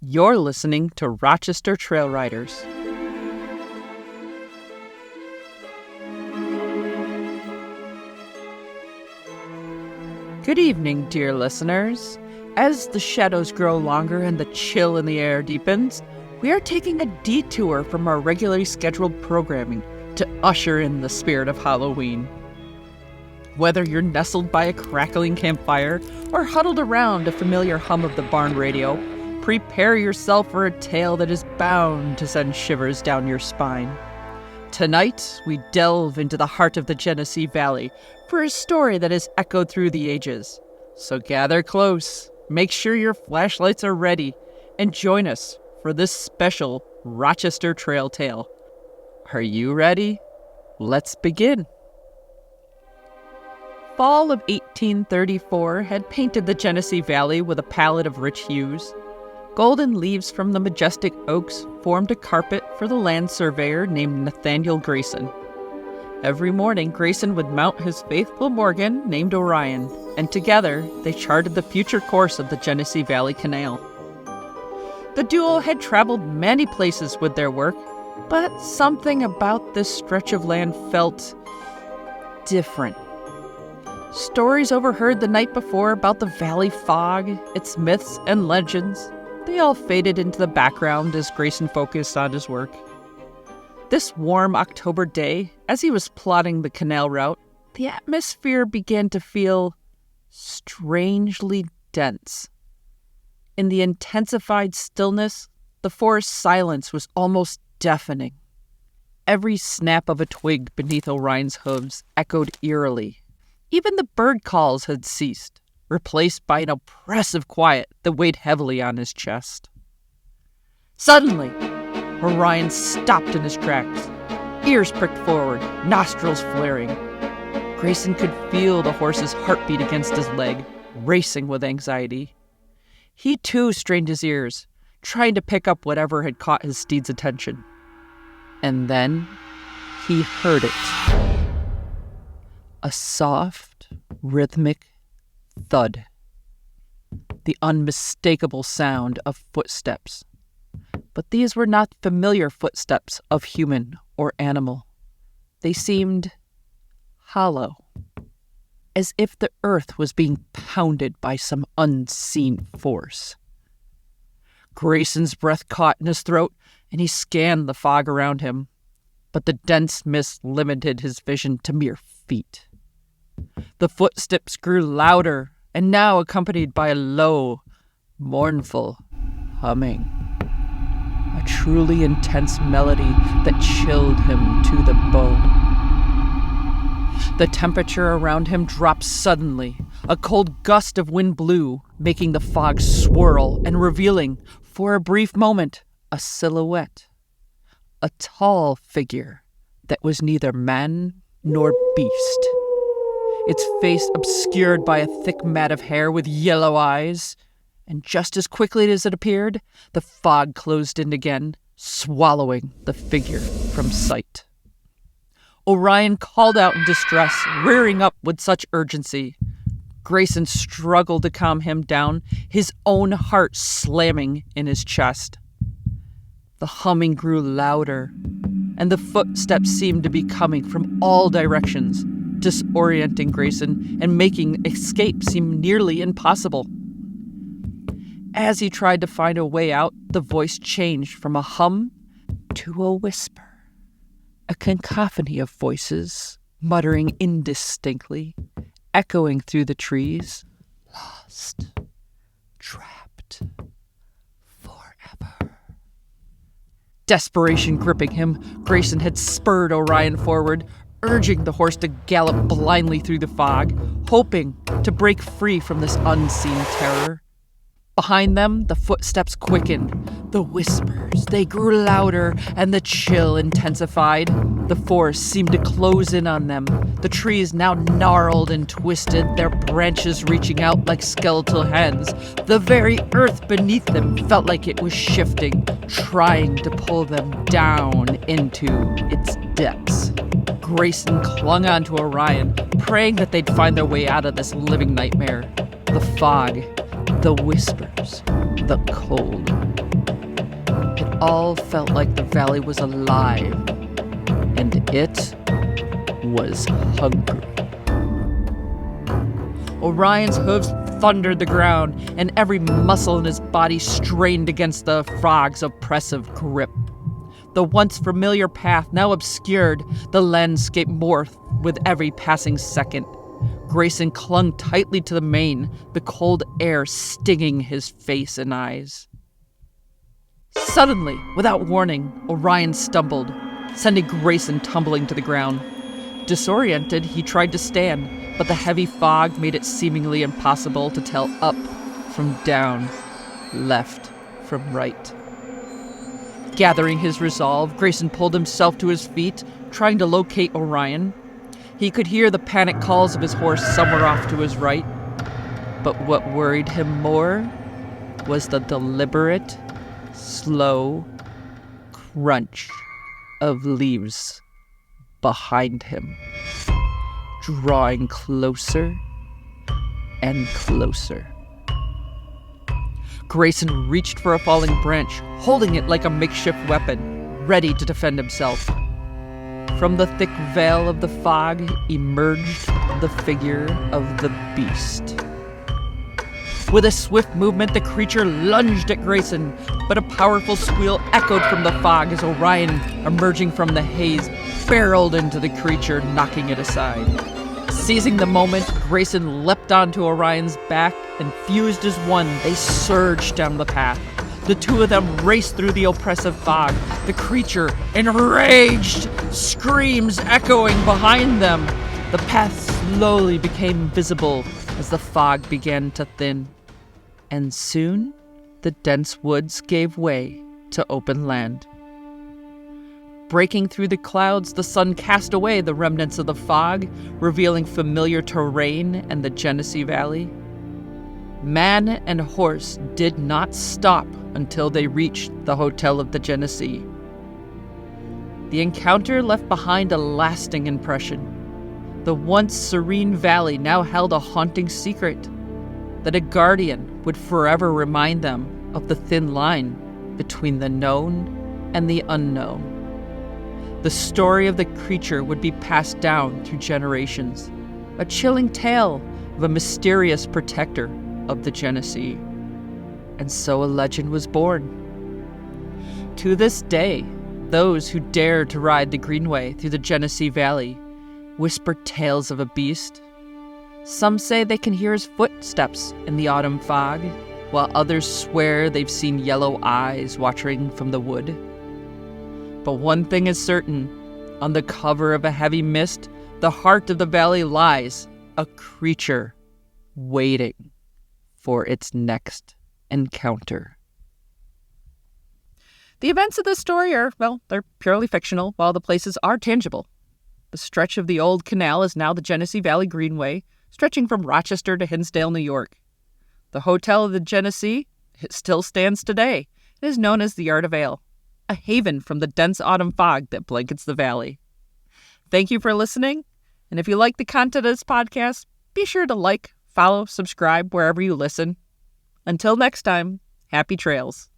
You're listening to Rochester Trail Riders. Good evening, dear listeners. As the shadows grow longer and the chill in the air deepens, we are taking a detour from our regularly scheduled programming to usher in the spirit of Halloween. Whether you're nestled by a crackling campfire or huddled around a familiar hum of the barn radio, prepare yourself for a tale that is bound to send shivers down your spine. Tonight, we delve into the heart of the Genesee Valley for a story that has echoed through the ages. So gather close, make sure your flashlights are ready, and join us for this special Rochester Trail Tale. Are you ready? Let's begin. Fall of 1834 had painted the Genesee Valley with a palette of rich hues. Golden leaves from the majestic oaks formed a carpet for the land surveyor named Nathaniel Greyson. Every morning, Greyson would mount his faithful Morgan named Orion, and together they charted the future course of the Genesee Valley Canal. The duo had traveled many places with their work, but something about this stretch of land felt different. Stories overheard the night before about the valley fog, its myths and legends, they all faded into the background as Greyson focused on his work. This warm October day, as he was plotting the canal route, the atmosphere began to feel strangely dense. In the intensified stillness, the forest silence was almost deafening. Every snap of a twig beneath Orion's hooves echoed eerily. Even the bird calls had ceased, replaced by an oppressive quiet that weighed heavily on his chest. Suddenly, Orion stopped in his tracks, ears pricked forward, nostrils flaring. Greyson could feel the horse's heartbeat against his leg, racing with anxiety. He too strained his ears, trying to pick up whatever had caught his steed's attention. And then he heard it. A soft, rhythmic thud. The unmistakable sound of footsteps. But these were not familiar footsteps of human or animal. They seemed hollow, as if the earth was being pounded by some unseen force. Greyson's breath caught in his throat, and he scanned the fog around him, but the dense mist limited his vision to mere feet. The footsteps grew louder, and now accompanied by a low, mournful humming. A truly intense melody that chilled him to the bone. The temperature around him dropped suddenly. A cold gust of wind blew, making the fog swirl and revealing, for a brief moment, a silhouette. A tall figure that was neither man nor beast. Its face obscured by a thick mat of hair with yellow eyes. And just as quickly as it appeared, the fog closed in again, swallowing the figure from sight. Orion called out in distress, rearing up with such urgency. Greyson struggled to calm him down, his own heart slamming in his chest. The humming grew louder, and the footsteps seemed to be coming from all directions, disorienting Greyson and making escape seem nearly impossible. As he tried to find a way out, the voice changed from a hum to a whisper. A cacophony of voices, muttering indistinctly, echoing through the trees. Lost. Trapped. Forever. Desperation gripping him, Greyson had spurred Orion forward, urging the horse to gallop blindly through the fog, hoping to break free from this unseen terror. Behind them, the footsteps quickened. The whispers, they grew louder, and the chill intensified. The forest seemed to close in on them. The trees now gnarled and twisted, their branches reaching out like skeletal hands. The very earth beneath them felt like it was shifting, trying to pull them down into its depths. Greyson clung onto Orion, praying that they'd find their way out of this living nightmare. The fog, the whispers, the cold. all felt like the valley was alive, and it was hungry. Orion's hooves thundered the ground, and every muscle in his body strained against the frog's oppressive grip. The once familiar path now obscured, the landscape morphed with every passing second. Greyson clung tightly to the mane, the cold air stinging his face and eyes. Suddenly, without warning, Orion stumbled, sending Greyson tumbling to the ground. Disoriented, he tried to stand, but the heavy fog made it seemingly impossible to tell up from down, left from right. Gathering his resolve, Greyson pulled himself to his feet, trying to locate Orion. He could hear the panic calls of his horse somewhere off to his right. But what worried him more was the deliberate, slow crunch of leaves behind him, drawing closer and closer. Greyson reached for a falling branch, holding it like a makeshift weapon, ready to defend himself. From the thick veil of the fog emerged the figure of the beast. With a swift movement, the creature lunged at Greyson, but a powerful squeal echoed from the fog as Orion, emerging from the haze, barreled into the creature, knocking it aside. Seizing the moment, Greyson leapt onto Orion's back, and fused as one, they surged down the path. The two of them raced through the oppressive fog, the creature, enraged, screams echoing behind them. The path slowly became visible as the fog began to thin, and soon the dense woods gave way to open land. Breaking through the clouds, the sun cast away the remnants of the fog, revealing familiar terrain and the Genesee Valley. Man and horse did not stop until they reached the Hotel of the Genesee. The encounter left behind a lasting impression. The once serene valley now held a haunting secret, that a guardian would forever remind them of the thin line between the known and the unknown. The story of the creature would be passed down through generations, a chilling tale of a mysterious protector of the Genesee. And so a legend was born. To this day, those who dare to ride the Greenway through the Genesee Valley whisper tales of a beast. Some say they can hear his footsteps in the autumn fog, while others swear they've seen yellow eyes watching from the wood. But one thing is certain, on the cover of a heavy mist, the heart of the valley lies, a creature waiting for its next encounter. The events of this story are, they're purely fictional, while the places are tangible. The stretch of the old canal is now the Genesee Valley Greenway, stretching from Rochester to Hinsdale, New York. The Hotel of the Genesee, it still stands today. It is known as the Art of Ale, a haven from the dense autumn fog that blankets the valley. Thank you for listening, and if you like the content of this podcast, be sure to like, follow, subscribe wherever you listen. Until next time, happy trails.